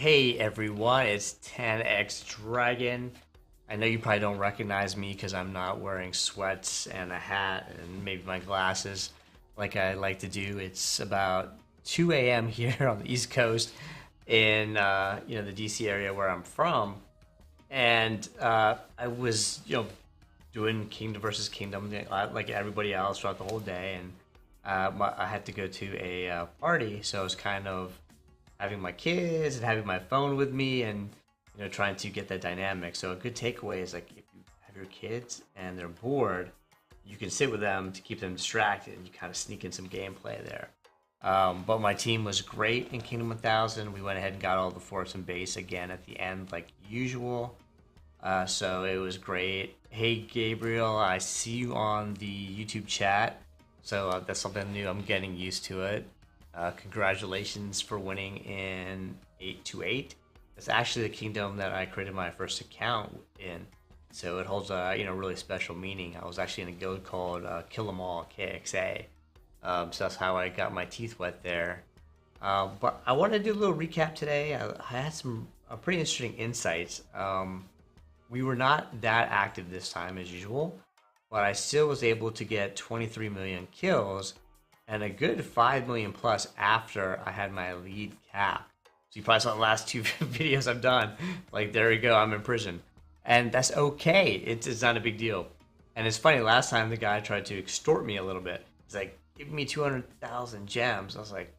Hey everyone, it's 10x Dragon. I know you probably don't recognize me because I'm not wearing sweats and a hat and maybe my glasses like I like to do. It's about 2 a.m. here on the East Coast in the DC area where I'm from, and I was doing Kingdom versus Kingdom like everybody else throughout the whole day, and I had to go to a party, so I was kind of having my kids and having my phone with me and trying to get that dynamic. So a good takeaway is like if you have your kids and they're bored, you can sit with them to keep them distracted and you kind of sneak in some gameplay there. But my team was great in Kingdom 1000. We went ahead and got all the forts and base again at the end like usual. So it was great. Hey Gabriel, I see you on the YouTube chat. So that's something new. I'm getting used to it. Congratulations for winning in 828. It's actually the kingdom that I created my first account in, so it holds a really special meaning. I was actually in a guild called Kill 'Em All KXA, so that's how I got my teeth wet there. But I want to do a little recap today. I had some pretty interesting insights. We were not that active this time as usual, but I still was able to get 23 million kills and a good 5 million plus after I had my lead cap. So you probably saw the last two videos I've done. Like, there we go, I'm in prison. And that's okay, it's not a big deal. And it's funny, last time the guy tried to extort me a little bit. He's like, give me 200,000 gems. I was like,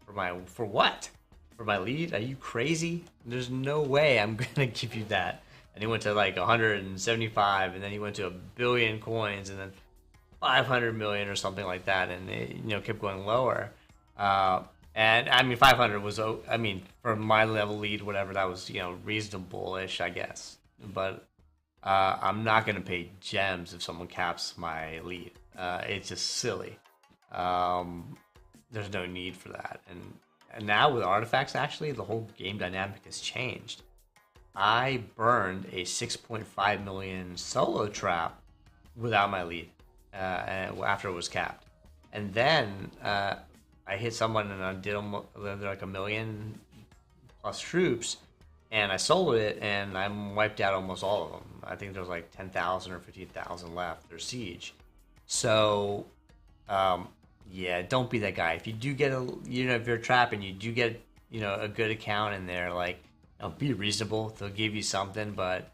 for what? For my lead? Are you crazy? There's no way I'm gonna give you that. And he went to like 175, and then he went to 1 billion coins, and then 500 million or something like that, and it kept going lower. And I mean, 500 was, I mean, for my level lead, whatever, that was reasonable-ish, I guess. But I'm not gonna pay gems if someone caps my lead. It's just silly. There's no need for that. And now with artifacts, actually, the whole game dynamic has changed. I burned a 6.5 million solo trap without my lead. After it was capped, and then I hit someone and I did almost like 1 million plus troops, and I soloed it and I wiped out almost all of them. I think there was like 10,000 or 15,000 left. Their siege. So yeah, don't be that guy. If you do get if you're trapping, you do get a good account in there, like be reasonable. They'll give you something, but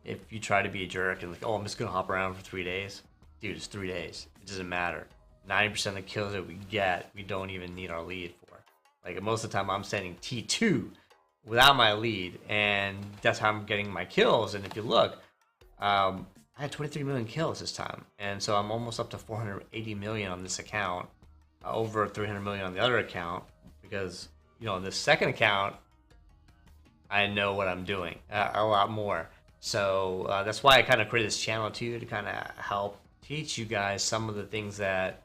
if you try to be a jerk and like, oh, I'm just gonna hop around for 3 days. Dude, it's 3 days. It doesn't matter. 90% of the kills that we get, we don't even need our lead for. Like, most of the time, I'm sending T2 without my lead, and that's how I'm getting my kills. And if you look, I had 23 million kills this time, and so I'm almost up to 480 million on this account, over 300 million on the other account, because on this second account, I know what I'm doing a lot more. So that's why I kind of created this channel too, to kind of help teach you guys some of the things that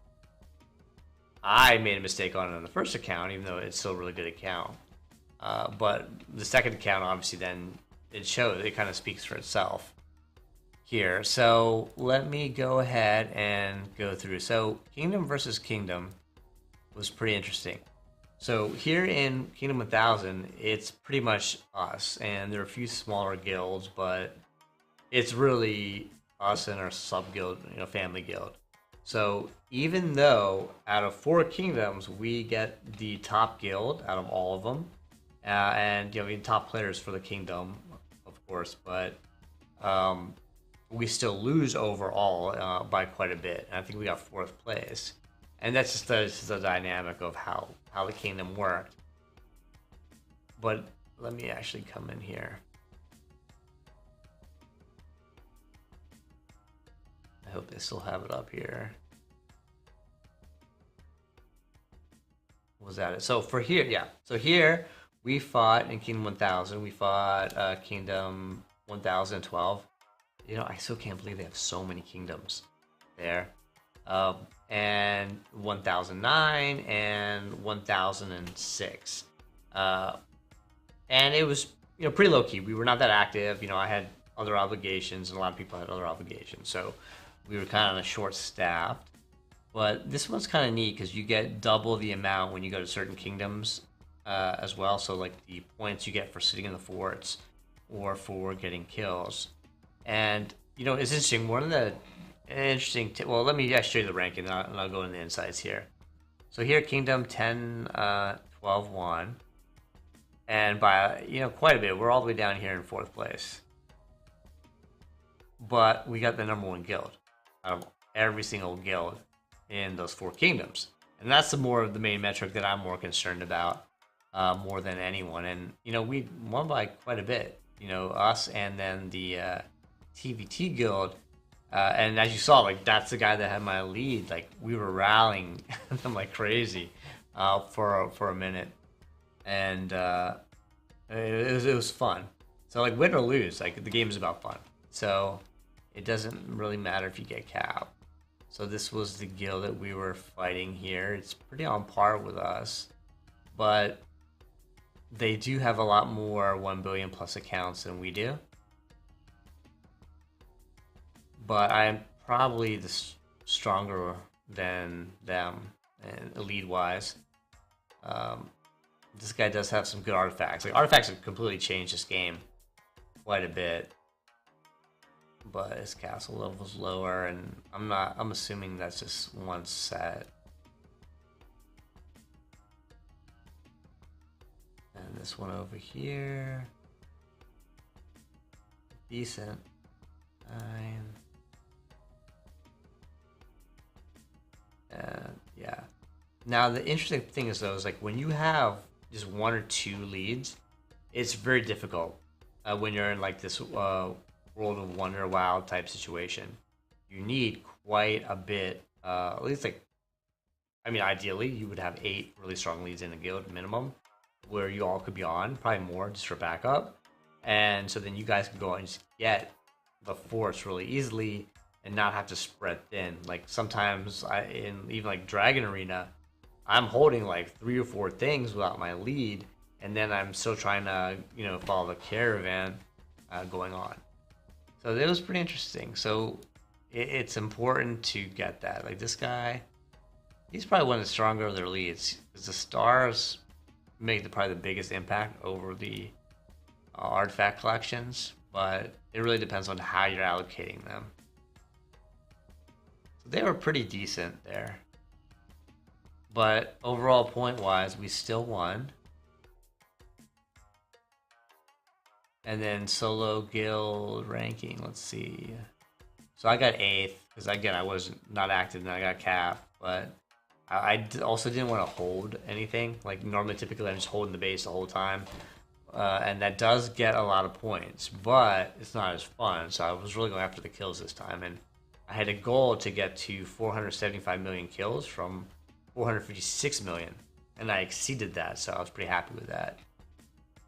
I made a mistake on the first account, even though it's still a really good account. But the second account, obviously, then it kind of speaks for itself here. So let me go ahead and go through. So Kingdom versus Kingdom was pretty interesting. So here in Kingdom 1000, it's pretty much us, and there are a few smaller guilds, but it's really us and our sub guild, family guild. So even though out of 4 kingdoms we get the top guild out of all of them, and top players for the kingdom, of course, but we still lose overall by quite a bit. And I think we got 4th place, and that's just the dynamic of how the kingdom worked. But let me actually come in here. I hope they still have it up here. Was that it? So for here, yeah. So here we fought in Kingdom 1000. We fought Kingdom 1012. I still can't believe they have so many kingdoms there. And 1009 and 1006. And it was pretty low key. We were not that active. I had other obligations, and a lot of people had other obligations. So we were kind of short-staffed. But this one's kind of neat because you get double the amount when you go to certain kingdoms as well. So like the points you get for sitting in the forts or for getting kills. And it's interesting. One of the interesting. Well, let me show you the ranking, and I'll go into the insights here. So here, Kingdom 10, 12, 1. And by quite a bit, we're all the way down here in 4th place. But we got the #1 guild out of every single guild in those 4 kingdoms, and that's the main metric that I'm more concerned about, more than anyone. And we won by quite a bit. Us and then the TVT guild, and as you saw, like that's the guy that had my lead. Like we were rallying them like crazy for a minute, and it was fun. So like win or lose, like the game is about fun. So it doesn't really matter if you get capped. So this was the guild that we were fighting here. It's pretty on par with us, but they do have a lot more 1 billion plus accounts than we do. But I'm probably stronger than them, and elite wise. This guy does have some good artifacts. Like artifacts have completely changed this game quite a bit. But his castle level's lower, and I'm assuming that's just one set. And this one over here, decent. 9. Yeah. Now the interesting thing is though, is like when you have just 1 or 2 leads, it's very difficult when you're in like this World of Wonder WoW type situation. You need quite a bit, at least like, I mean, ideally you would have 8 really strong leads in a guild minimum, where you all could be on, probably more just for backup. And so then you guys can go and just get the force really easily and not have to spread thin. Like sometimes in even like Dragon Arena, I'm holding like 3 or 4 things without my lead, and then I'm still trying to, follow the caravan going on. So it was pretty interesting. So it's important to get that. Like this guy, he's probably one of the stronger of their leads, because the stars make probably the biggest impact over the artifact collections, but it really depends on how you're allocating them. So they were pretty decent there. But overall point-wise, we still won. And then solo guild ranking, let's see. So I got 8th, because again, I was not active and I got capped, but I also didn't want to hold anything. Like normally, typically I'm just holding the base the whole time. And that does get a lot of points, but it's not as fun. So I was really going after the kills this time. And I had a goal to get to 475 million kills from 456 million. And I exceeded that, so I was pretty happy with that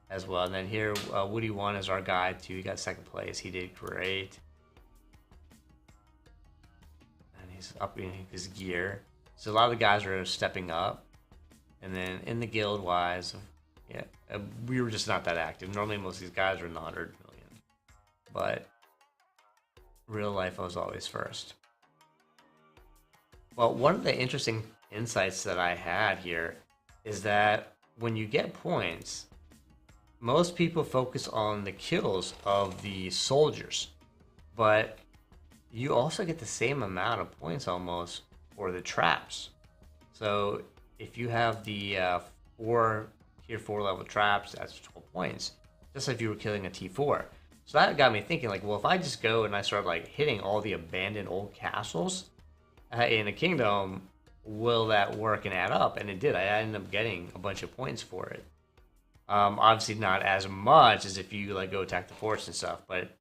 as well. And then here, Woody 1 is our guy too. He got 2nd place. He did great. And he's upping his gear. So a lot of the guys are stepping up. And then in the guild wise, yeah, we were just not that active. Normally most of these guys are in the 100 million. But real life, I was always first. Well, one of the interesting insights that I had here is that when you get points, most people focus on the kills of the soldiers, but you also get the same amount of points almost for the traps. So if you have the tier 4 level traps, that's 12 points, just like if you were killing a T4. So that got me thinking, like, well, if I just go and I start like hitting all the abandoned old castles in a kingdom, will that work and add up? And it did. I ended up getting a bunch of points for it. Obviously not as much as if you like go attack the forts and stuff, but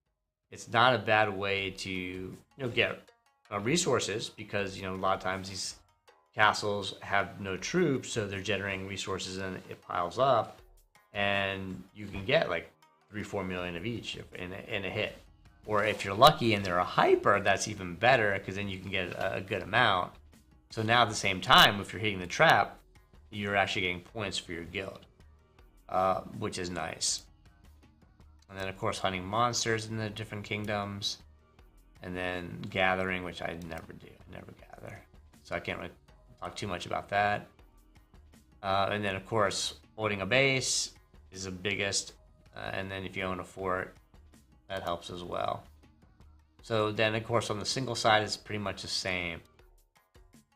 it's not a bad way to get resources, because a lot of times these castles have no troops, so they're generating resources and it piles up, and you can get like 3-4 million of each in a hit. Or if you're lucky and they're a hyper, that's even better, because then you can get a good amount. So now at the same time, if you're hitting the trap, you're actually getting points for your guild, which is nice. And then of course hunting monsters in the different kingdoms, and then gathering, which I never do. I never gather, so I can't really talk too much about that. And then, of course, holding a base is the biggest. And then if you own a fort, that helps as well. So then, of course, on the single side, it's pretty much the same.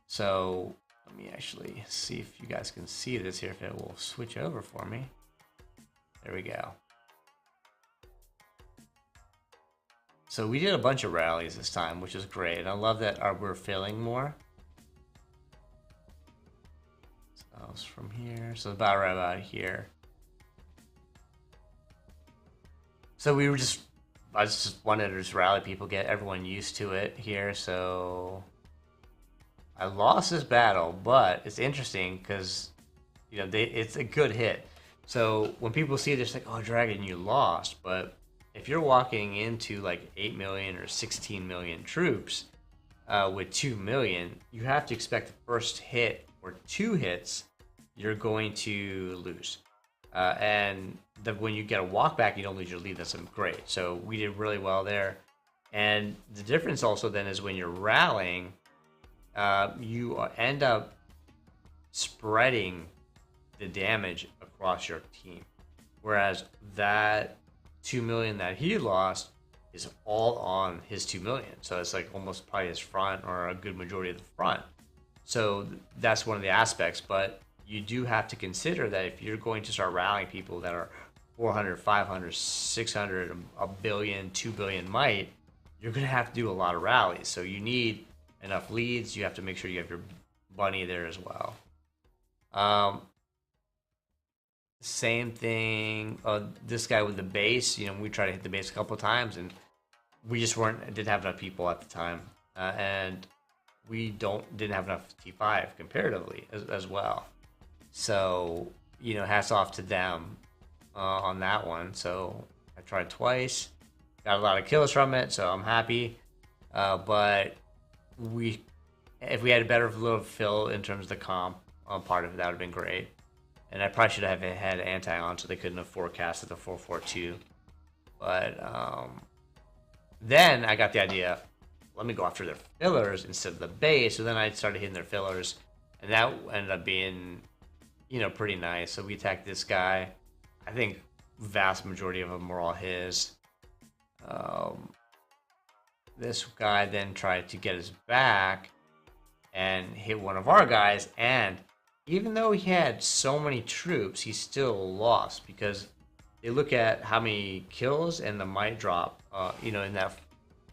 So let me actually see if you guys can see this here, if it will switch over for me. There we go. So we did a bunch of rallies this time, which is great. And I love that we're filling more. So that was from here. So about right about here. So we were I just wanted to just rally people, get everyone used to it here. So I lost this battle, but it's interesting because, you know, it's a good hit. So when people see this, like, oh, Dragon, you lost. But if you're walking into like 8 million or 16 million troops with 2 million, you have to expect the first hit or 2 hits, you're going to lose. And when you get a walk back, you don't lose your lead. That's great. So we did really well there. And the difference also then is when you're rallying, you end up spreading the damage across your team. Whereas that 2 million that he lost is all on his 2 million. So it's like almost probably his front or a good majority of the front. So that's one of the aspects. But you do have to consider that if you're going to start rallying people that are 400, 500, 600, a billion, 2 billion might, you're going to have to do a lot of rallies. So you need enough leads. You have to make sure you have your bunny there as well. Same thing. This guy with the base, you know, we tried to hit the base a couple of times, and we just didn't have enough people at the time, and we didn't have enough T5 comparatively as well. So, you know, hats off to them on that one. So I tried twice, got a lot of kills from it, so I'm happy. But if we had a better little fill in terms of the comp part of it, that would have been great. And I probably should have had anti on, so they couldn't have forecasted the 442. But then I got the idea, let me go after their fillers instead of the base. So then I started hitting their fillers, and that ended up being, you know, pretty nice. So we attacked this guy. I think vast majority of them were all his. This guy then tried to get his back and hit one of our guys, and even though he had so many troops, he still lost because they look at how many kills and the might drop, you know, in that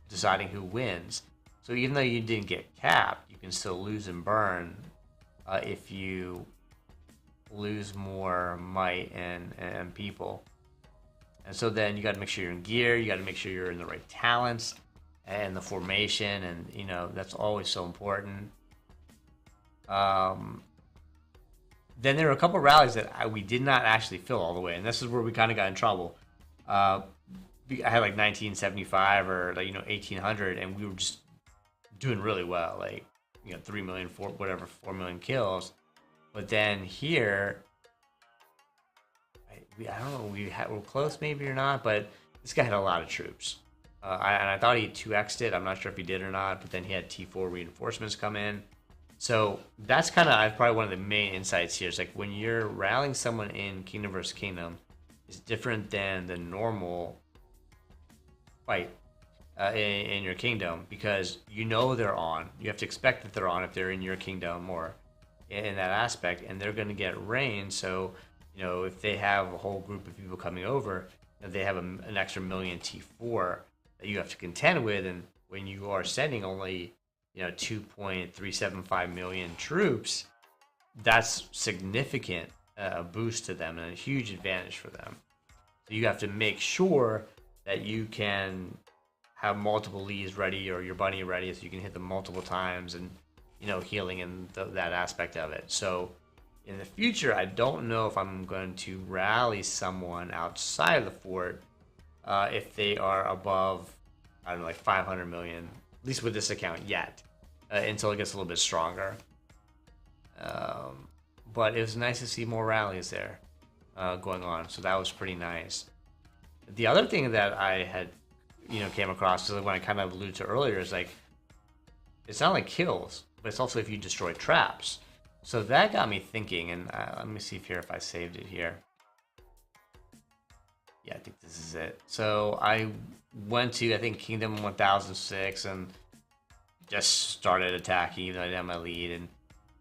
deciding who wins. So even though you didn't get capped, you can still lose and burn if you lose more might and people. And so then you got to make sure you're in gear, you got to make sure you're in the right talents and the formation, and, you know, that's always so important. Then there were a couple of rallies that we did not actually fill all the way, and this is where we kind of got in trouble. I had like 1975 or, like, you know, 1800, and we were just doing really well, like, you know, 3 million, 4 million kills. But then here, I don't know, we're close maybe or not, but this guy had a lot of troops. And I thought he 2x'd it. I'm not sure if he did or not, but then he had T4 reinforcements come in. So that's kind of probably one of the main insights here. Is like when you're rallying someone in Kingdom versus Kingdom, is different than the normal fight in your kingdom, because you know they're on. You have to expect that they're on if they're in your kingdom or in that aspect, and they're going to get rain. So, you know, if they have a whole group of people coming over, they have an extra million T4 that you have to contend with, and when you are sending only, you know, 2.375 million troops, that's significant a boost to them and a huge advantage for them. So you have to make sure that you can have multiple leads ready or your bunny ready so you can hit them multiple times, and, you know, healing and that aspect of it. So in the future, I don't know if I'm going to rally someone outside of the fort if they are above, I don't know, like 500 million, at least with this account yet, until it gets a little bit stronger. But it was nice to see more rallies there going on, so that was pretty nice. The other thing that I had, you know, came across, when I kind of alluded to earlier, is like, it's not like kills, but it's also if you destroy traps. So that got me thinking, and let me see if I saved it here. Yeah, I think this is it. So I went to, I think, Kingdom 1006 and just started attacking, even though I didn't have my lead. And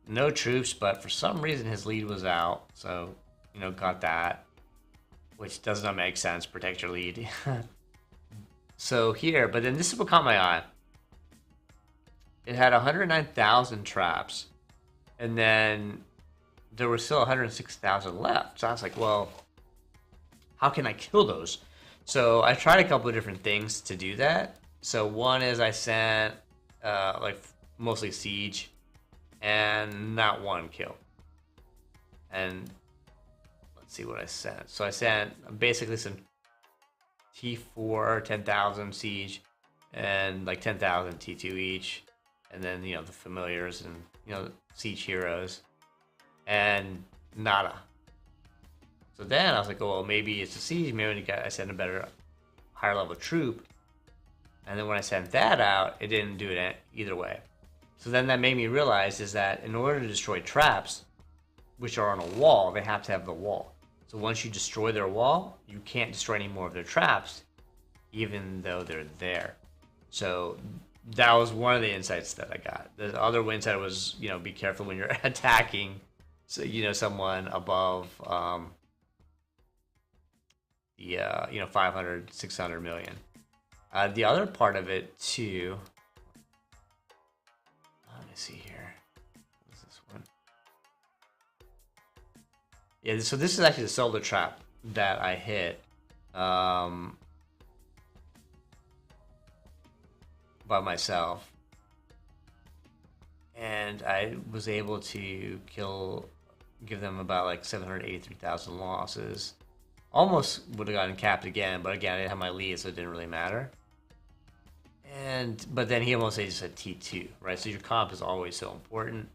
no troops, but for some reason his lead was out. So, got that. Which does not make sense. Protect your lead. So here, but then this is what caught my eye. It had 109,000 traps. And then there were still 106,000 left. So I was like, well, how can I kill those? So I tried a couple of different things to do that. So one is I sent like mostly siege and not one kill. And let's see what I sent. So I sent basically some T4 10,000 siege and like 10,000 T2 each, and then the familiars and siege heroes, and nada. So then I was like, oh, well, maybe it's a siege. Maybe I send a better, higher level troop. And then when I sent that out, it didn't do it either way. So then that made me realize is that in order to destroy traps, which are on a wall, they have to have the wall. So once you destroy their wall, you can't destroy any more of their traps, even though they're there. So that was one of the insights that I got. The other insight was, be careful when you're attacking, so someone above the 500, 600 million. The other part of it too. Let me see here. What's this one? Yeah, so this is actually the solar trap that I hit by myself, and I was able to give them about like 783,000 losses. Almost would have gotten capped again, but again I didn't have my lead, so it didn't really matter. But then he almost just said T2, right? So your comp is always so important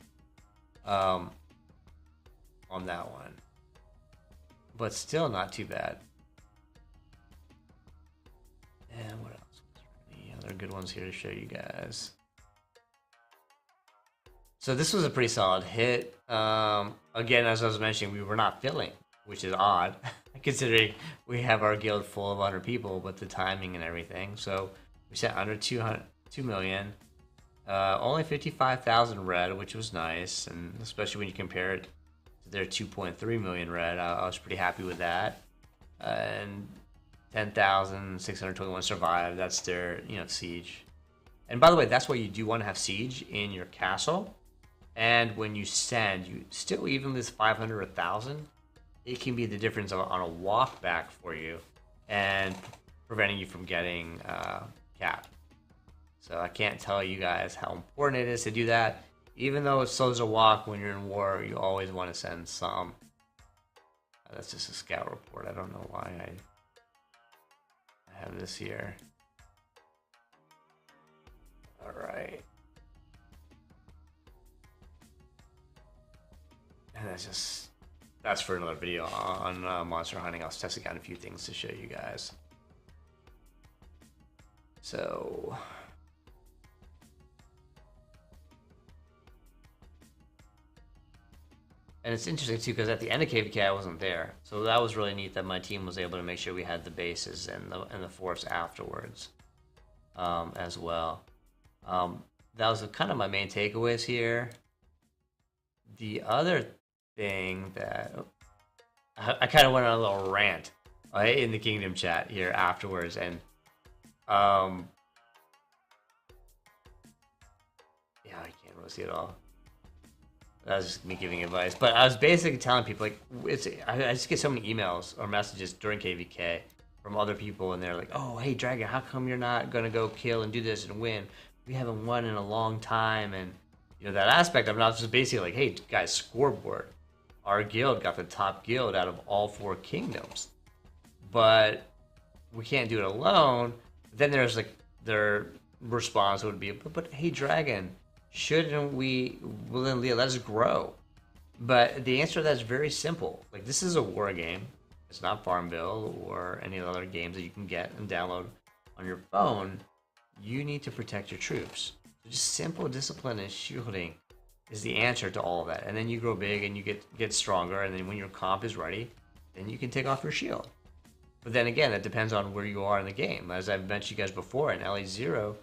on that one. But still not too bad. And what else? Any other good ones here to show you guys? So this was a pretty solid hit. Again, as I was mentioning, we were not filling, which is odd, considering we have our guild full of 100 people, but the timing and everything. So we sent under 2 million. Only 55,000 red, which was nice, and especially when you compare it to their 2.3 million red, I was pretty happy with that. And 10,621 survived. That's their siege. And by the way, that's why you do want to have siege in your castle. And when you send, you still, even this 500 or 1,000, it can be the difference on a walk back for you and preventing you from getting capped. So I can't tell you guys how important it is to do that. Even though it slows a walk when you're in war, you always want to send some. That's just a scout report. I don't know why I have this here. All right. And that's for another video on monster hunting. I was testing out a few things to show you guys. So and it's interesting too, because at the end of KVK I wasn't there, so that was really neat that my team was able to make sure we had the bases and the force afterwards, as well. That was kind of my main takeaways here. The other thing that I kind of went on a little rant in the Kingdom chat here afterwards, and yeah, I can't really see it all. That was just me giving advice, but I was basically telling people, like, I just get so many emails or messages during KVK from other people, and they're like, oh, hey Dragon, how come you're not gonna go kill and do this and win? We haven't won in a long time. And that aspect of it, I was just basically like, hey guys, scoreboard, our guild got the top guild out of all 4 kingdoms, but we can't do it alone. Then there's like their response would be, but hey Dragon, shouldn't we, well then Leah, let us grow. But the answer to that is very simple. Like, this is a war game. It's not Farmville or any other games that you can get and download on your phone. You need to protect your troops. So just simple discipline and shielding is the answer to all of that. And then you grow big and you get stronger, and then when your comp is ready, then you can take off your shield. But then again, that depends on where you are in the game. As I've mentioned you guys before, in LE0,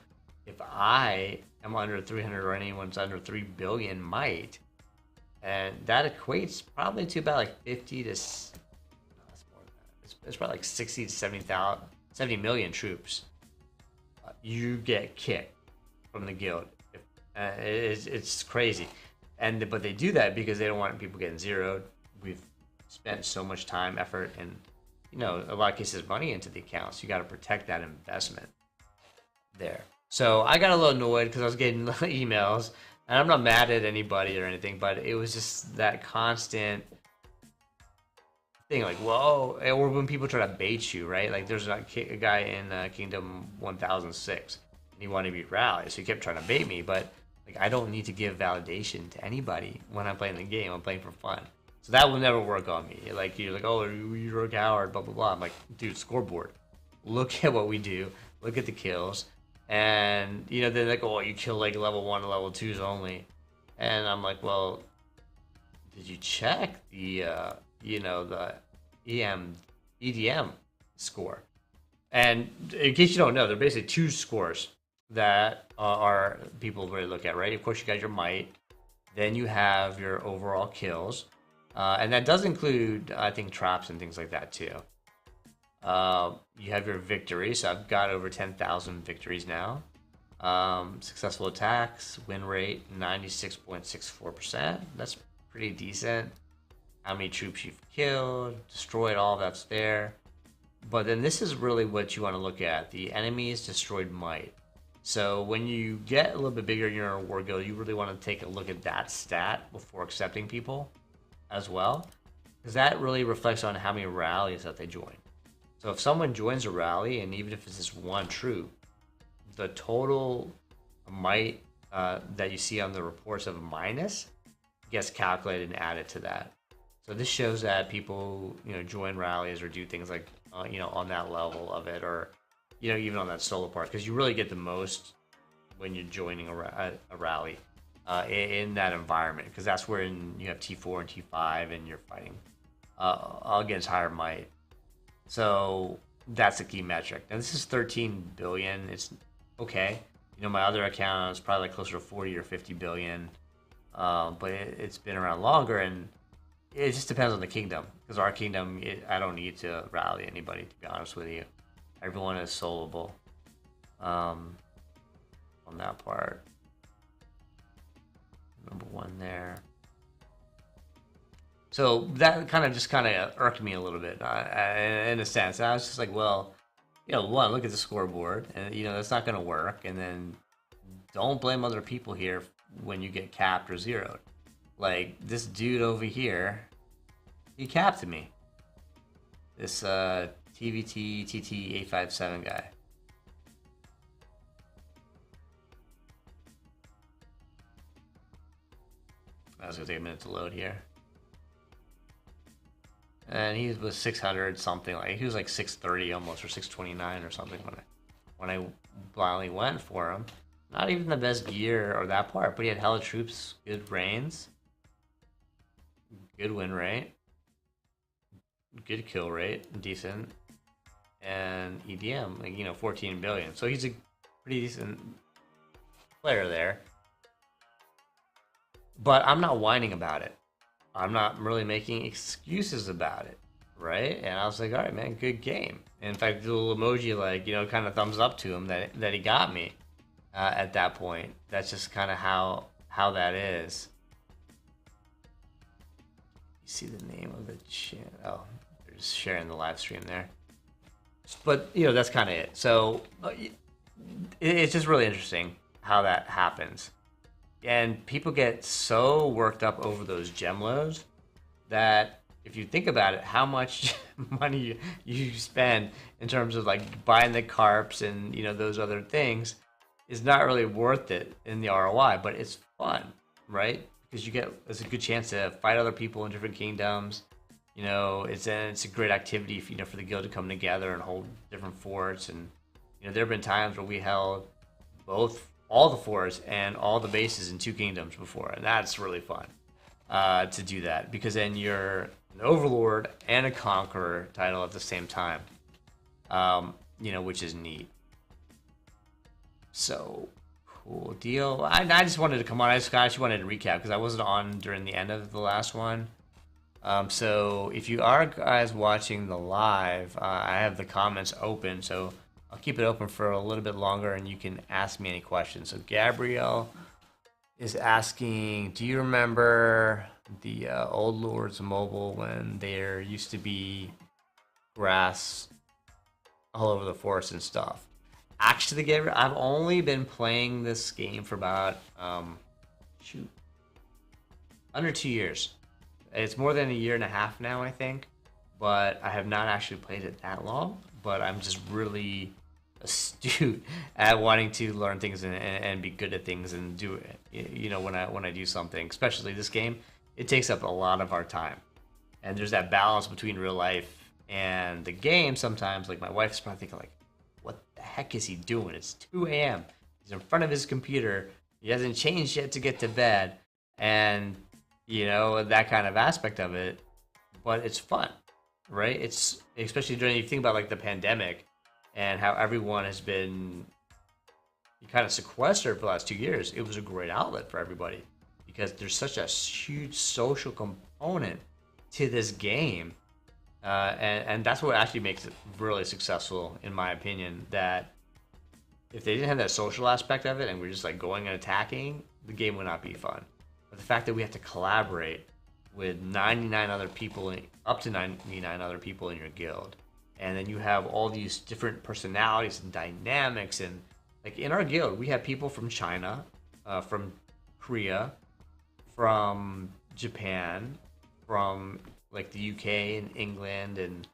if I am under 300 or anyone's under 3 billion might, and that equates probably to about like 50 to, no, that's more than that. It's probably like 60 to 70 million troops. You get kicked from the guild. It's crazy. But they do that because they don't want people getting zeroed. We've spent so much time, effort, and a lot of cases money into the accounts. You got to protect that investment there. So I got a little annoyed because I was getting emails, and I'm not mad at anybody or anything, but it was just that constant thing, like, whoa, or when people try to bait you, right? Like there's a guy in Kingdom 1006, and he wanted to be rally, so he kept trying to bait me, but like I don't need to give validation to anybody when I'm playing the game. I'm playing for fun. So that will never work on me. Like, you're like, oh, you're a coward, blah, blah, blah. I'm like, dude, scoreboard. Look at what we do. Look at the kills. And, they're like, oh, you kill like level 1 and level 2s only. And I'm like, well, did you check the, the EDM score? And in case you don't know, there are basically 2 scores that are people really look at, right? Of course, you got your might. Then you have your overall kills. And that does include, I think, traps and things like that too. You have your victories. So I've got over 10,000 victories now. Successful attacks, win rate 96.64%. That's pretty decent. How many troops you've killed, destroyed, all that's there. But then this is really what you want to look at: the enemy's destroyed might. So when you get a little bit bigger in your war guild, you really want to take a look at that stat before accepting people as well, because that really reflects on how many rallies that they join. So if someone joins a rally, and even if it's just 1 troop, the total might that you see on the reports of a minus gets calculated and added to that. So this shows that people join rallies or do things like on that level of it, or even on that solo part, because you really get the most when you're joining a rally. In that environment, because that's where you have T4 and T5 and you're fighting against higher might. So that's a key metric. And this is 13 billion. It's okay. My other account is probably like closer to 40 or 50 billion, but it's been around longer, and it just depends on the kingdom, because our kingdom, I don't need to rally anybody, to be honest with you. Everyone is soloable on that part. Number 1 there. So that kind of irked me a little bit in a sense. I was just like, well, one, look at the scoreboard, and that's not going to work. And then don't blame other people here when you get capped or zeroed. Like this dude over here, he capped me. This TVT TT 857 guy. That's gonna take a minute to load here. And he was 600 something, like he was like 630 almost, or 629 or something when I blindly went for him. Not even the best gear or that part, but he had hella troops, good reigns, good win rate, good kill rate, decent, and EDM, like 14 billion. So he's a pretty decent player there. But I'm not whining about it. I'm not really making excuses about it, right? And I was like, all right, man, good game. And in fact, the little emoji, like, kind of thumbs up to him that he got me at that point. That's just kind of how that is. You see the name of the channel? Oh, they're just sharing the live stream there. But, that's kind of it. So it's just really interesting how that happens. And people get so worked up over those gem loads that if you think about it, how much money you spend in terms of like buying the carps and those other things is not really worth it in the ROI, but it's fun, right? Because it's a good chance to fight other people in different kingdoms. It's a great activity for the guild to come together and hold different forts. And there have been times where we held both all the forts and all the bases in 2 kingdoms before, and that's really fun to do that, because then you're an overlord and a conqueror title at the same time, which is neat. So cool deal. I just wanted to come on. I just wanted to recap because I wasn't on during the end of the last one. So if you are guys watching the live, I have the comments open, so I'll keep it open for a little bit longer and you can ask me any questions. So Gabrielle is asking, do you remember the old Lords Mobile when there used to be grass all over the forest and stuff? Actually, Gabriel, I've only been playing this game for about under 2 years. It's more than a year and a half now, I think, but I have not actually played it that long. But I'm just really astute at wanting to learn things and be good at things and do it. When I do something, especially this game, it takes up a lot of our time, and there's that balance between real life and the game. Sometimes, like, my wife's probably thinking, like, what the heck is he doing? It's 2 a.m. He's in front of his computer. He hasn't changed yet to get to bed, and that kind of aspect of it. But it's fun, right? It's especially during, you think about like the pandemic and how everyone has been kind of sequestered for the last 2 years. It was a great outlet for everybody because there's such a huge social component to this game. And that's what actually makes it really successful, in my opinion, that if they didn't have that social aspect of it and we're just like going and attacking, the game would not be fun. But the fact that we have to collaborate with 99 other people, up to 99 other people in your guild, and then you have all these different personalities and dynamics, and like in our guild, we have people from China, from Korea, from Japan, from like the UK and England, and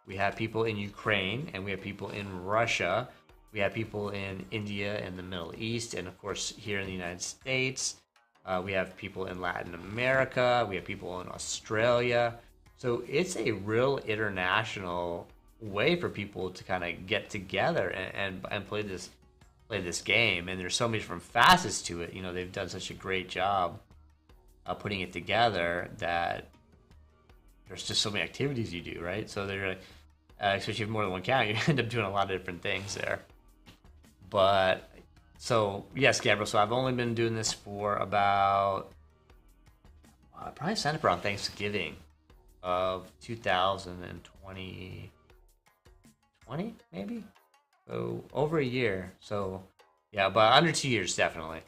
we have people in Ukraine, and we have people in Russia, we have people in India and the Middle East, and of course here in the United States. We have people in Latin America, we have people in Australia. So it's a real international way for people to kind of get together and play this game. And there's so many different facets to it. They've done such a great job putting it together that there's just so many activities you do, right? So they're especially if you have more than one account, you end up doing a lot of different things there. But so yes, Gabriel. So I've only been doing this for about I probably signed up around Thanksgiving of 2020, maybe. So over a year. So yeah, but under 2 years definitely.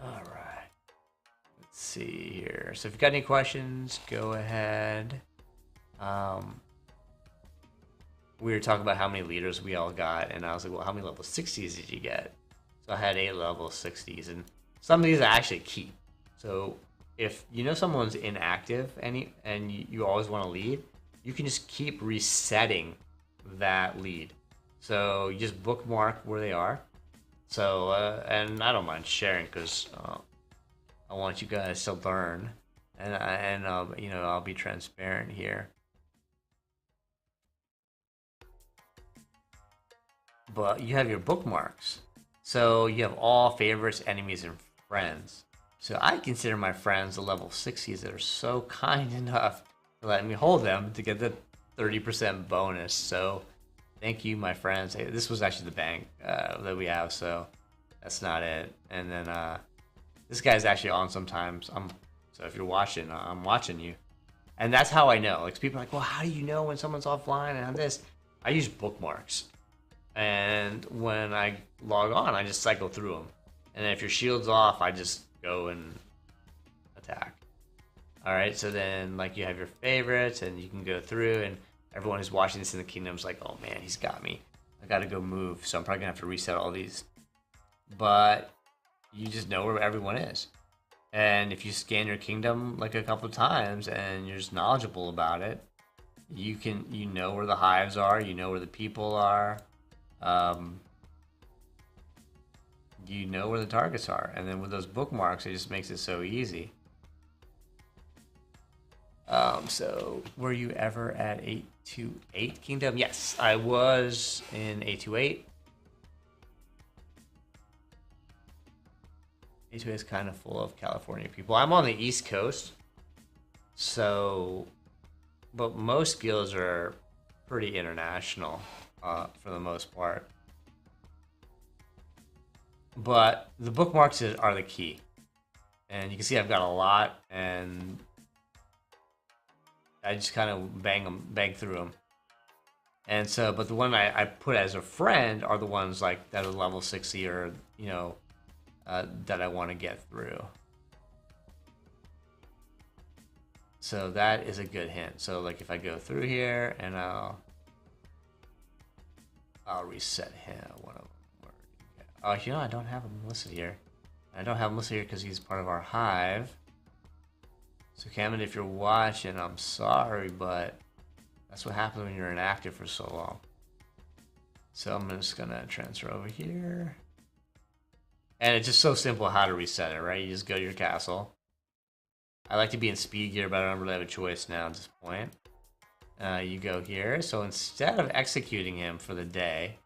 All right. Let's see here. So if you've got any questions, go ahead. We were talking about how many leaders we all got, and I was like, well, how many level 60s did you get? So I had 8 level 60s, and some of these I actually keep. So if someone's inactive and you always want to lead, you can just keep resetting that lead. So you just bookmark where they are. So and I don't mind sharing because I want you guys to learn, and I'll be transparent here. But you have your bookmarks. So you have all favorites, enemies, and friends. So I consider my friends the level 60s that are so kind enough to let me hold them to get the 30% bonus. So thank you, my friends. Hey, this was actually the bank that we have, so that's not it. And then this guy's actually on sometimes. So if you're watching, I'm watching you. And that's how I know. Like, people are like, well, how do you know when someone's offline and this? I use bookmarks. And when I log on, I just cycle through them. And then if your shield's off, I just go and attack. All right, so then like you have your favorites, and you can go through, and everyone who's watching this in the kingdom's like, oh man, he's got me. I gotta go move, so I'm probably gonna have to reset all these. But you just know where everyone is. And if you scan your kingdom like a couple of times and you're just knowledgeable about it, you know where the hives are, you know where the people are. You know where the targets are, and then with those bookmarks, it just makes it so easy. So were you ever at 828 Kingdom? Yes, I was in 828. Gateway is kind of full of California people. I'm on the East Coast, so, but most guilds are pretty international for the most part. But the bookmarks are the key. And you can see I've got a lot, and I just kind of bang through them. And so, but the one I put as a friend are the ones like that are level 60 or, you know, that I want to get through. So that is a good hint. So like if I go through here and I'll reset him. One of them. Oh, you know, I don't have him listed here. I don't have him listed here because he's part of our hive. So Cameron, if you're watching, I'm sorry, but that's what happens when you're inactive for so long. So I'm just gonna transfer over here. And it's just so simple how to reset it, right? You just go to your castle. I like to be in speed gear, but I don't really have a choice now at this point. You go here. So instead of executing him for the day,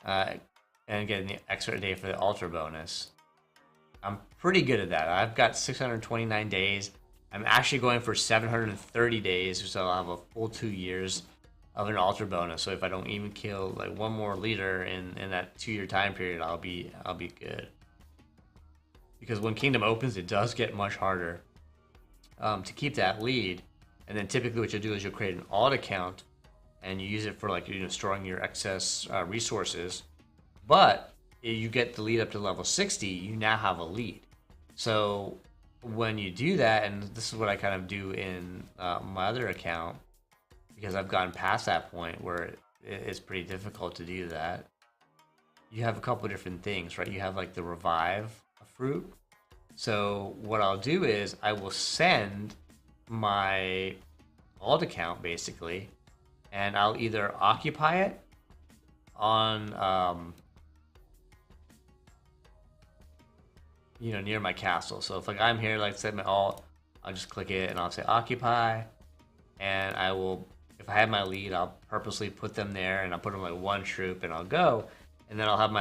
and getting the extra day for the ultra bonus, I'm pretty good at that. I've got 629 days. I'm actually going for 730 days, so I'll have a full 2 years of an ultra bonus. So if I don't even kill like one more leader in that 2-year time period, I'll be good. Because when Kingdom opens, it does get much harder to keep that lead. And then typically what you'll do is you'll create an alt account and you use it for like, you know, storing your excess resources. But if you get the lead up to level 60, you now have a lead. So when you do that, and this is what I kind of do in my other account, because I've gotten past that point where it's pretty difficult to do that. You have a couple of different things, right? You have like the revive fruit. So what I'll do is I will send my alt account basically, and I'll either occupy it on you know, near my castle. So if like I'm here, like set my alt, I'll just click it and I'll say occupy, and I will, if I have my lead, I'll purposely put them there and I'll put them like one troop and I'll go, and then I'll have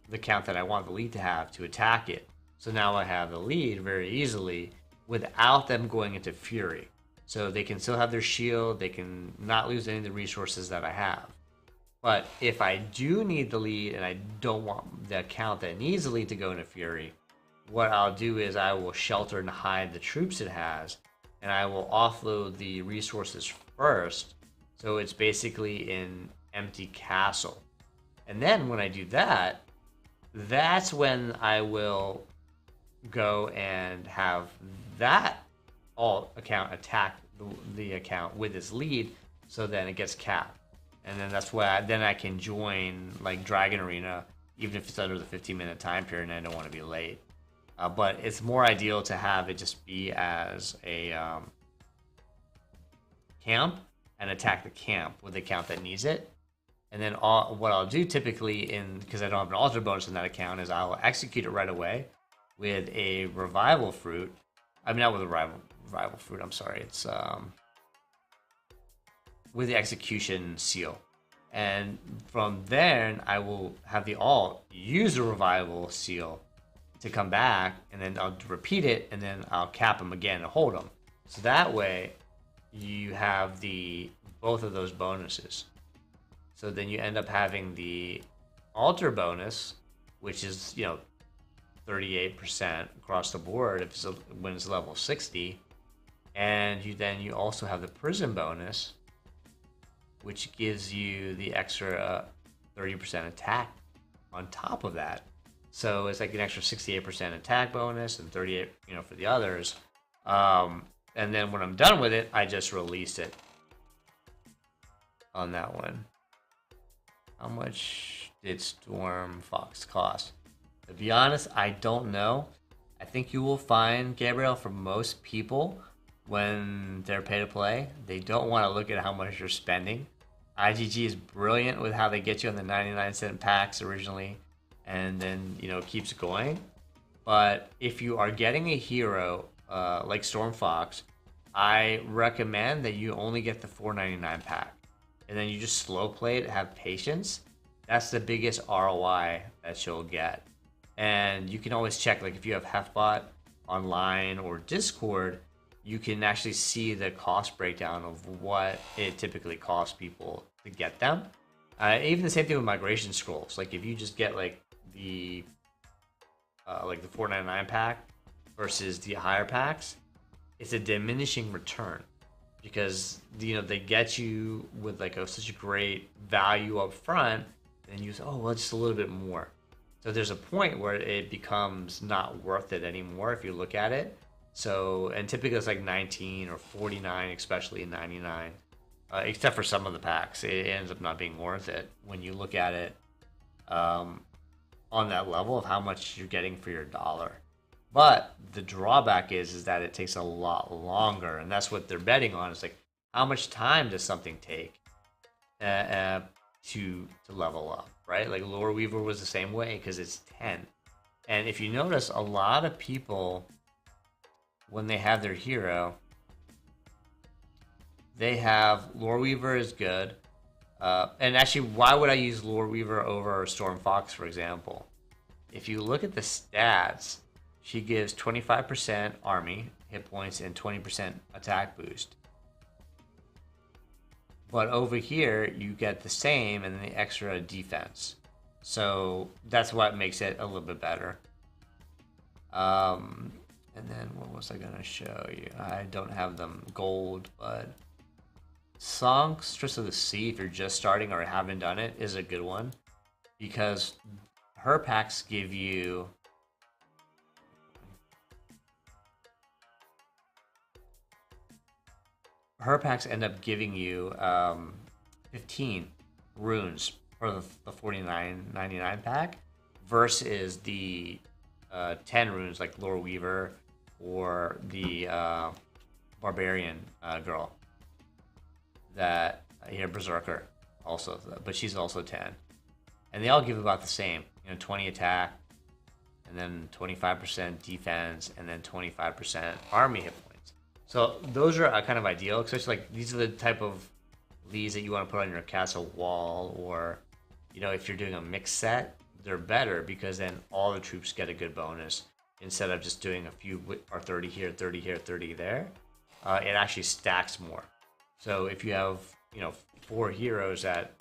the count that I want the lead to have to attack it. So now I have the lead very easily without them going into fury. So they can still have their shield, they can not lose any of the resources that I have. But if I do need the lead and I don't want the account that needs the lead to go into fury, what I'll do is I will shelter and hide the troops it has, and I will offload the resources first. So it's basically an empty castle. And then when I do that, that's when I will go and have that alt account attack the account with its lead, so then it gets capped. And then that's why then I can join like Dragon Arena, even if it's under the 15-minute time period and I don't want to be late. But it's more ideal to have it just be as a camp and attack the camp with the account that needs it. And then what I'll do typically, because I don't have an altar bonus in that account, is I'll execute it right away with a revival fruit. I mean, not with a revival fruit, I'm sorry. It's with the execution seal. And from there, I will have the alt use the revival seal to come back, and then I'll repeat it, and then I'll cap them again and hold them. So that way, you have both of those bonuses. So then you end up having the altar bonus, which is, you know, 38% across the board when it's level 60, and you also have the prison bonus, which gives you the extra 30% attack on top of that. So it's like an extra 68% attack bonus and 38, you know, for the others. And then when I'm done with it, I just release it on that one. How much did Storm Fox cost? To be honest, I don't know. I think you will find, Gabriel, for most people, when they're pay to play, they don't want to look at how much you're spending. IGG is brilliant with how they get you on the 99-cent packs originally, and then, you know, it keeps going. But if you are getting a hero like Storm Fox, I recommend that you only get the $4.99 pack, and then you just slow play it, have patience. That's the biggest ROI that you'll get. And you can always check, like if you have Hefbot online or Discord, you can actually see the cost breakdown of what it typically costs people to get them. Even the same thing with migration scrolls. Like if you just get like the 499 pack versus the higher packs, it's a diminishing return because they get you with like such a great value up front, and you say, oh well, just a little bit more. So there's a point where it becomes not worth it anymore if you look at it. So, and typically it's like 19 or 49, especially in 99. Except for some of the packs, it ends up not being worth it when you look at it on that level of how much you're getting for your dollar. But the drawback is that it takes a lot longer, and that's what they're betting on. Is like how much time does something take to level up, right? Like Lore Weaver was the same way because it's 10. And if you notice, a lot of people, when they have their hero, they have Lore Weaver is good. And actually, why would I use Lore Weaver over Storm Fox, for example? If you look at the stats, she gives 25% army hit points and 20% attack boost. But over here, you get the same and the extra defense. So that's what makes it a little bit better. And then what was I going to show you? I don't have them gold, but Songstress of the Sea, if you're just starting or haven't done it, is a good one. Because her packs give you... Her packs end up giving you 15 runes for the 49.99 pack versus the 10 runes like Lore Weaver or the Barbarian girl that here Berserker also, but she's also 10, and they all give about the same, 20 attack and then 25% defense and then 25% army hit points. So those are kind of ideal, especially like these are the type of leads that you want to put on your castle wall, or if you're doing a mix set, they're better because then all the troops get a good bonus instead of just doing a few or 30 here, 30 here, 30 there. It actually stacks more. So if you have 4 heroes that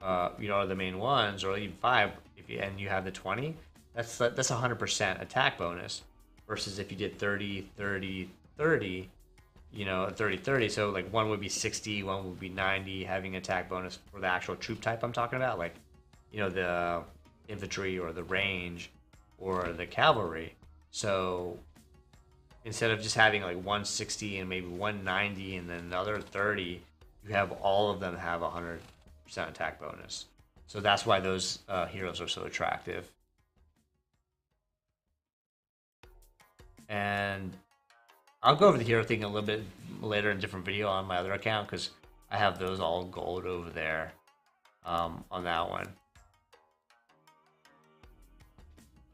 are the main ones, or even 5, and you have the 20, that's 100% attack bonus. Versus if you did 30, 30, 30, 30, 30. So like one would be 60, one would be 90, having attack bonus for the actual troop type I'm talking about, like the infantry or the range or the cavalry. So instead of just having like 160 and maybe 190 and then another 30, you have all of them have 100% attack bonus. So that's why those heroes are so attractive. And I'll go over the hero thing a little bit later in a different video on my other account because I have those all gold over there on that one.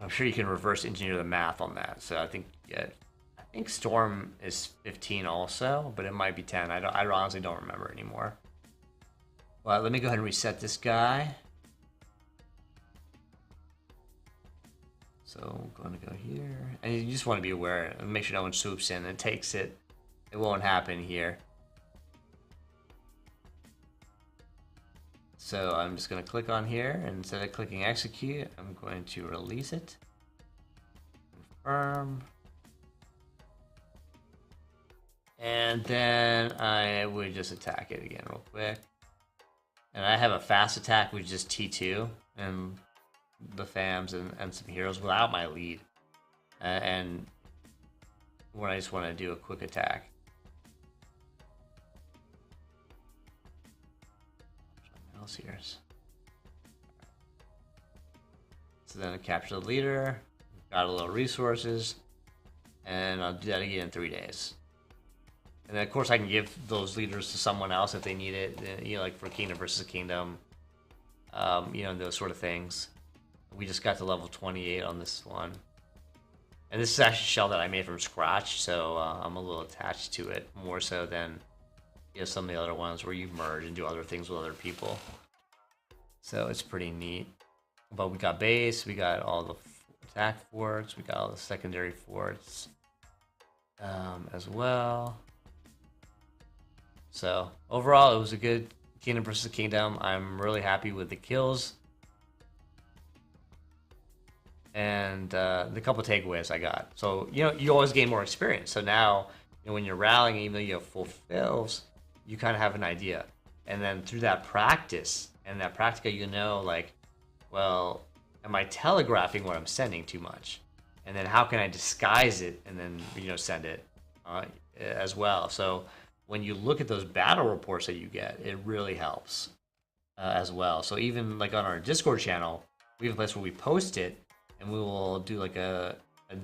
I'm sure you can reverse engineer the math on that. So I think Storm is 15 also, but it might be 10. I honestly don't remember anymore. Well, let me go ahead and reset this guy. So I'm going to go here, and you just want to be aware and make sure no one swoops in and takes it. It won't happen here. So I'm just going to click on here, and instead of clicking execute, I'm going to release it. Confirm. And then I would just attack it again real quick. And I have a fast attack with just T2 and the FAMs and some heroes without my lead. And when I just want to do a quick attack. Mouse here. So then I capture the leader, got a little resources, and I'll do that again in 3 days. And then of course I can give those leaders to someone else if they need it, like for Kingdom versus Kingdom, those sort of things. We just got to level 28 on this one. And this is actually a shell that I made from scratch, so I'm a little attached to it, more so than some of the other ones where you merge and do other things with other people. So it's pretty neat. But we got base, we got all attack forts. We got all the secondary forts as well. So overall, it was a good Kingdom versus Kingdom. I'm really happy with the kills and the couple takeaways I got. So you always gain more experience. So now when you're rallying, even though you have full fills, you kind of have an idea. And then through that practice and that practica, like, well, am I telegraphing what I'm sending too much? And then how can I disguise it and then send it as well? So when you look at those battle reports that you get, it really helps as well. So even like on our Discord channel, we have a place where we post it, and we will do like a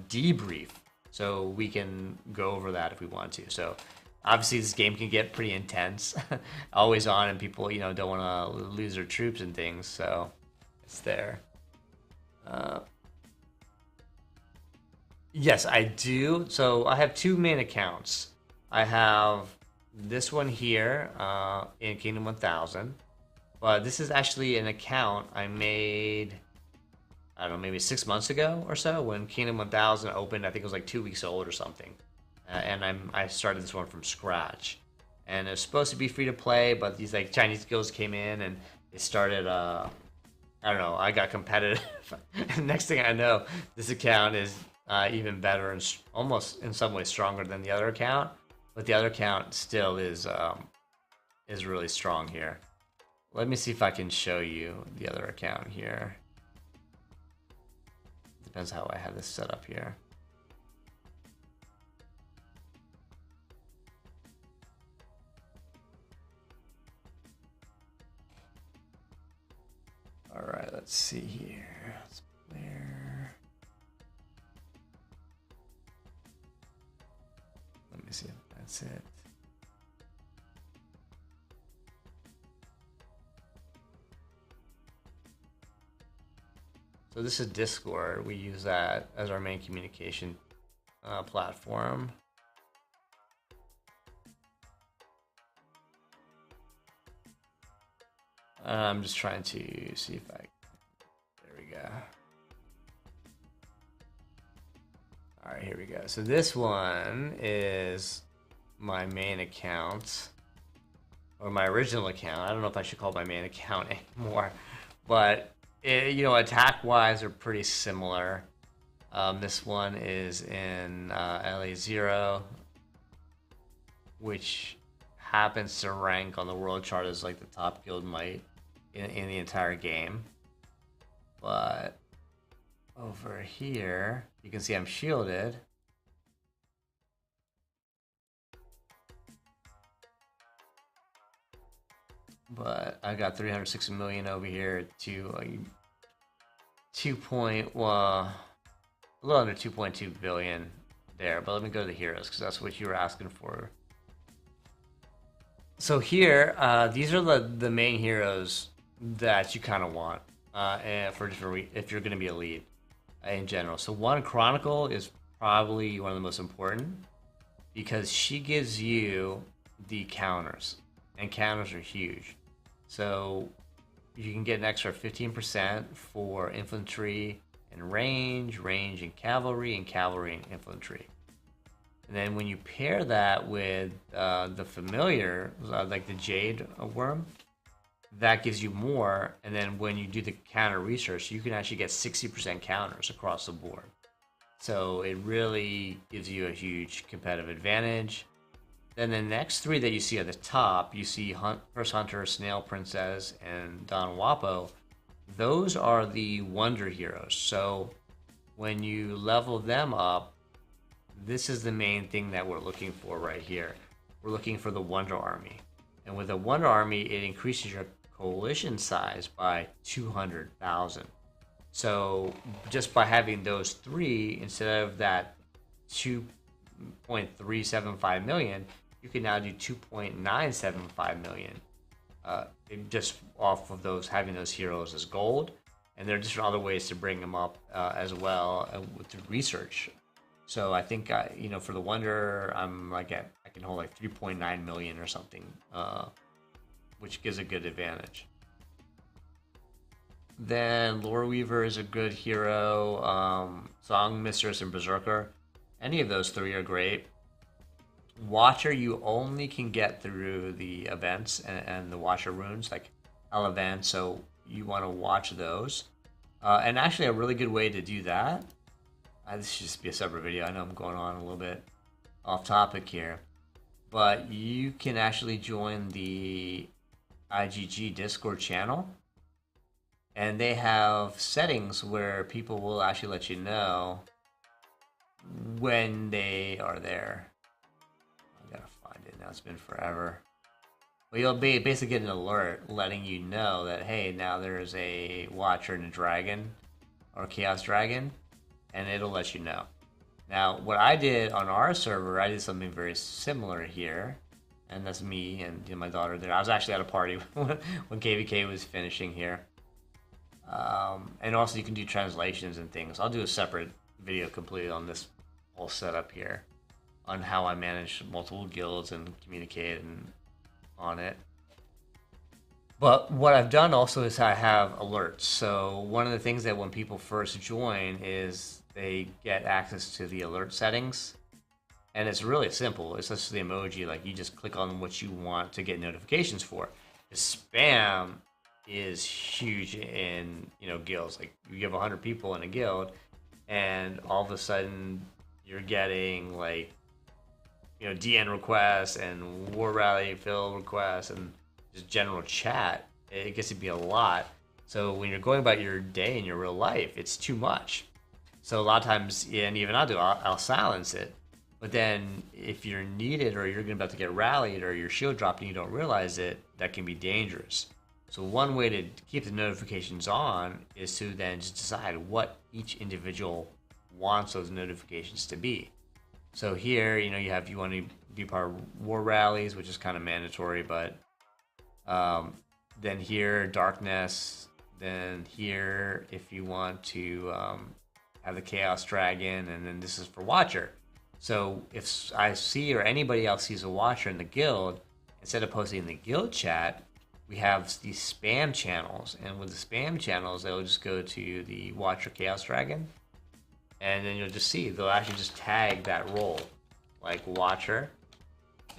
debrief, so we can go over that if we want to. So obviously this game can get pretty intense, always on, and people don't want to lose their troops and things. So it's there. Yes, I do. So I have two main accounts. I have this one here in Kingdom 1000, but this is actually an account I made, I don't know, maybe 6 months ago or so, when Kingdom 1000 opened. I think it was like 2 weeks old or something, and I started this one from scratch. And it was supposed to be free to play, but these like Chinese guilds came in and they started. I don't know. I got competitive. Next thing I know, this account is even better and almost in some ways stronger than the other account. But the other account still is really strong here. Let me see if I can show you the other account here. Depends how I have this set up here. All right, let's see here. Let's clear. Let me see if that's it. So this is Discord. We use that as our main communication platform. I'm just trying to see if I... There we go. All right, here we go. So this one is my main account, or my original account. I don't know if I should call it my main account anymore, but attack-wise, are pretty similar. This one is in LA0, which happens to rank on the world chart as like the top guild might in the entire game. But over here, you can see I'm shielded. But I got 360 million over here to a little under 2.2 billion there. But let me go to the heroes, because that's what you were asking for. So here, these are the main heroes that you kind of want if you're going to be a lead in general. So one, Chronicle, is probably one of the most important, because she gives you the counters, and counters are huge. So you can get an extra 15% for infantry and range and cavalry, and infantry. And then when you pair that with the familiar, like the Jade Worm, that gives you more. And then when you do the counter research, you can actually get 60% counters across the board. So it really gives you a huge competitive advantage. Then the next three that you see at the top, you see First Hunter, Snail Princess, and Don Wapo. Those are the Wonder Heroes. So when you level them up, this is the main thing that we're looking for right here. We're looking for the Wonder Army. And with the Wonder Army, it increases your coalition size by 200,000. So just by having those three, instead of that 2.375 million, you can now do 2.975 million. Just off of having those heroes as gold. And there are just other ways to bring them up as well through research. So I think for the Wonder, I'm like I can hold like 3.9 million or something, which gives a good advantage. Then Lore Weaver is a good hero. Song Mistress and Berserker. Any of those three are great. Watcher, you only can get through the events and the Watcher runes, like Hell events, so you want to watch those. And actually, a really good way to do that, this should just be a separate video. I know I'm going on a little bit off topic here, but you can actually join the IGG Discord channel, and they have settings where people will actually let you know when they are there. I gotta find it now, it's been forever. Well, you'll be basically get an alert letting you know that, hey, now there's a Watcher and a Dragon, or Chaos Dragon, and it'll let you know. Now, what I did on our server, I did something very similar here, and that's me and my daughter there. I was actually at a party when KVK was finishing here. And also you can do translations and things. I'll do a separate video completely on this whole setup here, on how I manage multiple guilds and communicate and on it. But what I've done also is I have alerts. So one of the things that when people first join is they get access to the alert settings. And it's really simple. It's just the emoji, like you just click on what you want to get notifications for. The spam is huge in, guilds. Like you have 100 people in a guild and all of a sudden you're getting like, DN requests and War Rally fill requests and just general chat. It gets to be a lot. So when you're going about your day in your real life, it's too much. So a lot of times, and even I'll silence it. But then if you're needed or you're about to get rallied or your shield dropped and you don't realize it, that can be dangerous. So one way to keep the notifications on is to then just decide what each individual wants those notifications to be. So here, you want to be part of war rallies, which is kind of mandatory, but then here, darkness, then here, if you want to have the Chaos Dragon, and then this is for Watcher. So if I see or anybody else sees a Watcher in the guild, instead of posting in the guild chat, we have these spam channels, and with the spam channels, they'll just go to the Watcher Chaos Dragon, and then you'll just see they'll actually just tag that role, like Watcher,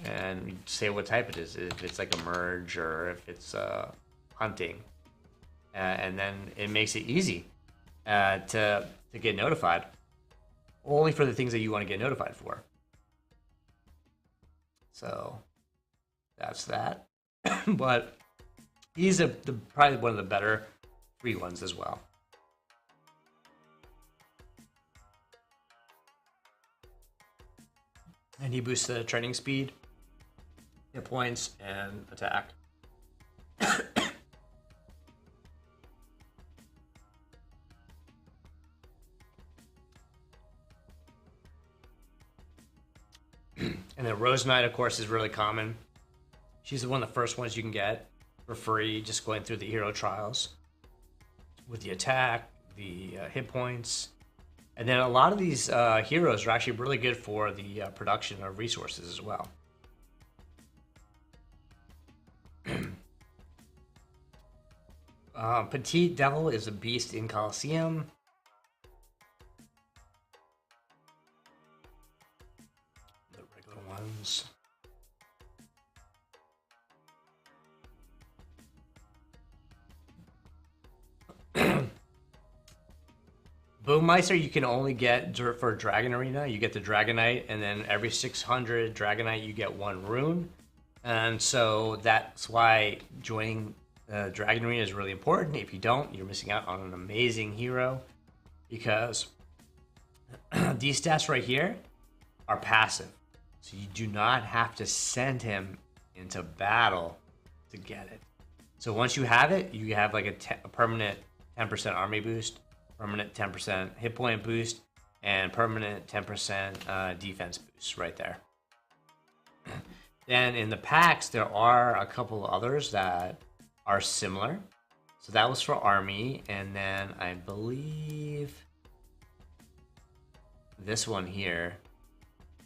and say what type it is, if it's like a merge or if it's hunting, and then it makes it easy to get notified, only for the things that you want to get notified for. So that's that. But he's probably one of the better free ones as well. And he boosts the training speed, hit points, and attack. And then Rose Knight, of course, is really common. She's one of the first ones you can get for free, just going through the hero trials with the attack, the hit points. And then a lot of these heroes are actually really good for the production of resources as well. Petite Devil is a beast in Colosseum. The regular ones. Boomeister you can only get for Dragon Arena. You get the Dragonite, and then every 600 Dragonite you get one rune. And so that's why joining Dragon Arena is really important. If you don't, you're missing out on an amazing hero, because these stats right here are passive. So you do not have to send him into battle to get it. So once you have it, you have like a permanent 10% army boost, permanent 10% hit point boost, and permanent 10% defense boost right there. Then in the packs, there are a couple others that are similar. So that was for army, and then I believe this one here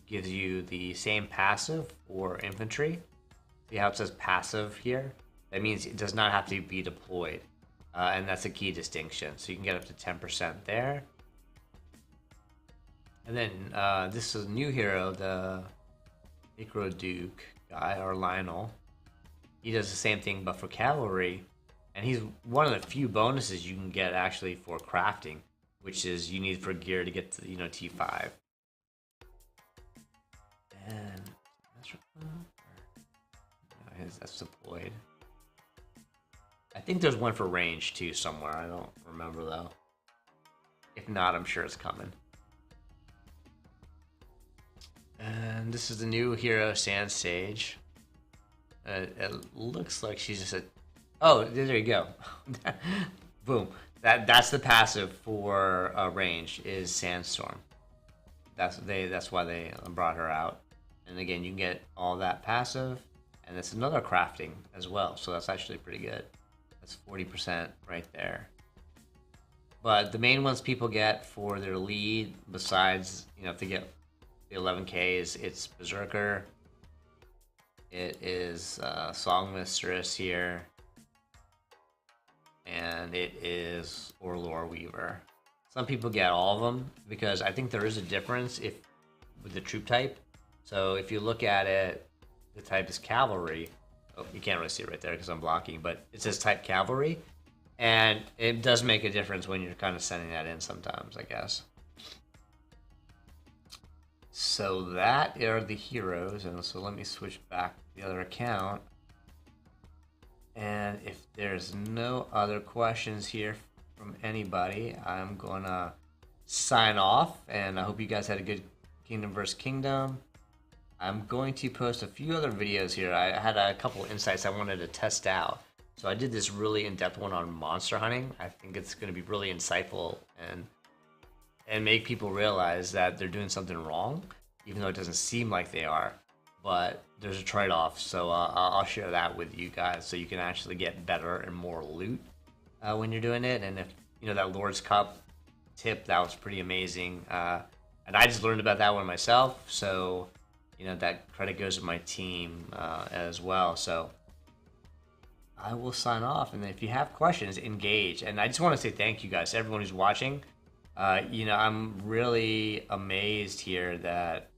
gives you the same passive for infantry. See how it says passive here? That means it does not have to be deployed. and that's a key distinction. So you can get up to 10% there. And then this is a new hero, the Micro Duke guy, or Lionel. He does the same thing, but for cavalry. And he's one of the few bonuses you can get actually for crafting, which is you need for gear to get to, T5. And that's deployed. I think there's one for range too somewhere. I don't remember though. If not, I'm sure it's coming. And this is the new hero, Sand Sage. It looks like she's just a... Oh, there you go. Boom. That's the passive for range, is Sandstorm. That's why they brought her out. And again, you can get all that passive, and it's another crafting as well. So that's actually pretty good. That's 40% right there. But the main ones people get for their lead, besides if they get the 11K, is it's Berserker. It is Songmistress here. And it is Orlor Weaver. Some people get all of them because I think there is a difference with the troop type. So if you look at it, the type is Cavalry. Oh, you can't really see it right there because I'm blocking, but it says type Cavalry. And it does make a difference when you're kind of sending that in sometimes, I guess. So that are the heroes. And so let me switch back to the other account. And if there's no other questions here from anybody, I'm gonna sign off, and I hope you guys had a good Kingdom vs. Kingdom. I'm going to post a few other videos here. I had a couple insights I wanted to test out. So I did this really in-depth one on monster hunting. I think it's gonna be really insightful and make people realize that they're doing something wrong, even though it doesn't seem like they are. But there's a trade-off, so I'll share that with you guys so you can actually get better and more loot when you're doing it. And if that Lord's Cup tip, that was pretty amazing, and I just learned about that one myself, so that credit goes to my team as well. So I will sign off, and if you have questions, engage. And I just want to say thank you guys, everyone who's watching. I'm really amazed here that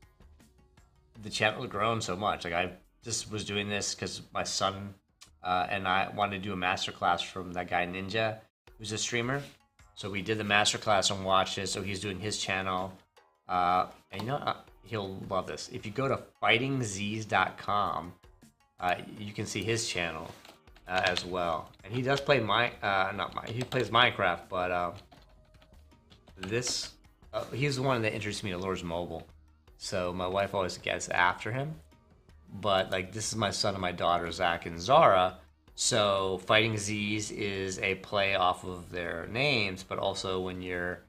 the channel has grown so much. Like, I just was doing this because my son and I wanted to do a masterclass from that guy Ninja, who's a streamer. So we did the masterclass and watched it. So he's doing his channel, and he'll love this. If you go to fightingz's.com, you can see his channel as well. And he does play he plays Minecraft, but he's the one that introduced me to Lord's Mobile. So my wife always gets after him, but like, this is my son and my daughter, Zach and Zara. So Fighting Z's is a play off of their names, but also when you're,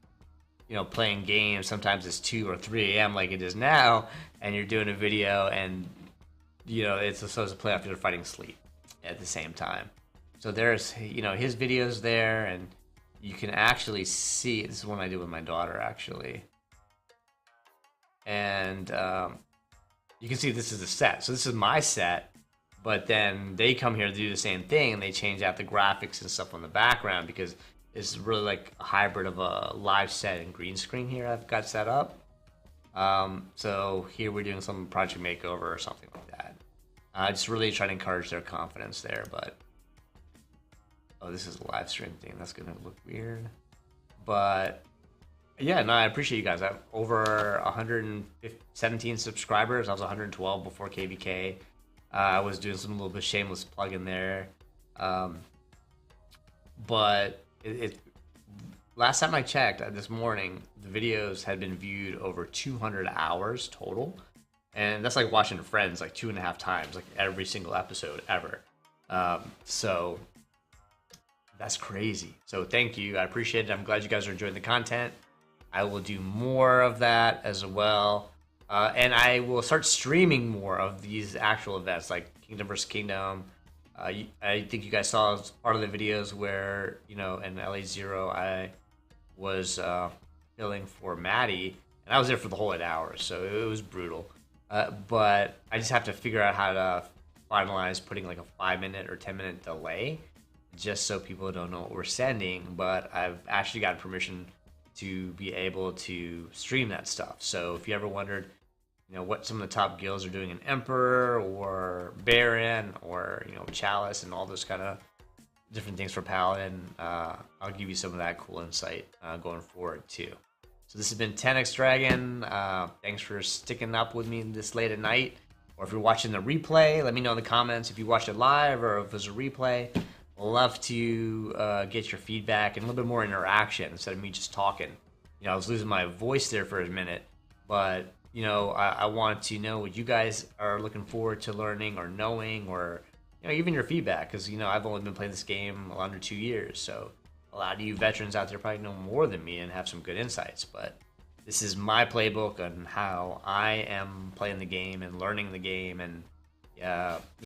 playing games, sometimes it's 2 or 3 a.m. like it is now, and you're doing a video, and it's supposed to play off your fighting sleep at the same time. So there's his videos there, and you can actually see, this is one I did with my daughter actually. And you can see this is the set. So this is my set, but then they come here to do the same thing, and they change out the graphics and stuff on the background because it's really like a hybrid of a live set and green screen here I've got set up. So here we're doing some project makeover or something like that. Just really trying to encourage their confidence there, but... Oh, this is a live stream thing. That's going to look weird. But... yeah, no, I appreciate you guys. I have over 117 subscribers. I was 112 before KVK. I was doing some little bit shameless plug in there. But last time I checked, this morning, the videos had been viewed over 200 hours total. And that's like watching Friends like 2.5 times, like every single episode ever. So that's crazy. So thank you. I appreciate it. I'm glad you guys are enjoying the content. I will do more of that as well. And I will start streaming more of these actual events like Kingdom vs. Kingdom. I think you guys saw part of the videos where, in LA0, I was filling for Maddie, and I was there for the whole 8 hours, so it was brutal. But I just have to figure out how to finalize putting like a 5-minute or 10-minute delay just so people don't know what we're sending, but I've actually gotten permission to be able to stream that stuff. So if you ever wondered, what some of the top guilds are doing in Emperor or Baron or, Chalice and all those kind of different things for Paladin, I'll give you some of that cool insight going forward too. So this has been 10x Dragon. Thanks for sticking up with me this late at night. Or if you're watching the replay, let me know in the comments if you watched it live or if it was a replay. I'd love to get your feedback and a little bit more interaction instead of me just talking. I was losing my voice there for a minute, but I want to know what you guys are looking forward to learning or knowing, or even your feedback, because I've only been playing this game under 2 years, so a lot of you veterans out there probably know more than me and have some good insights. But this is my playbook on how I am playing the game and learning the game, and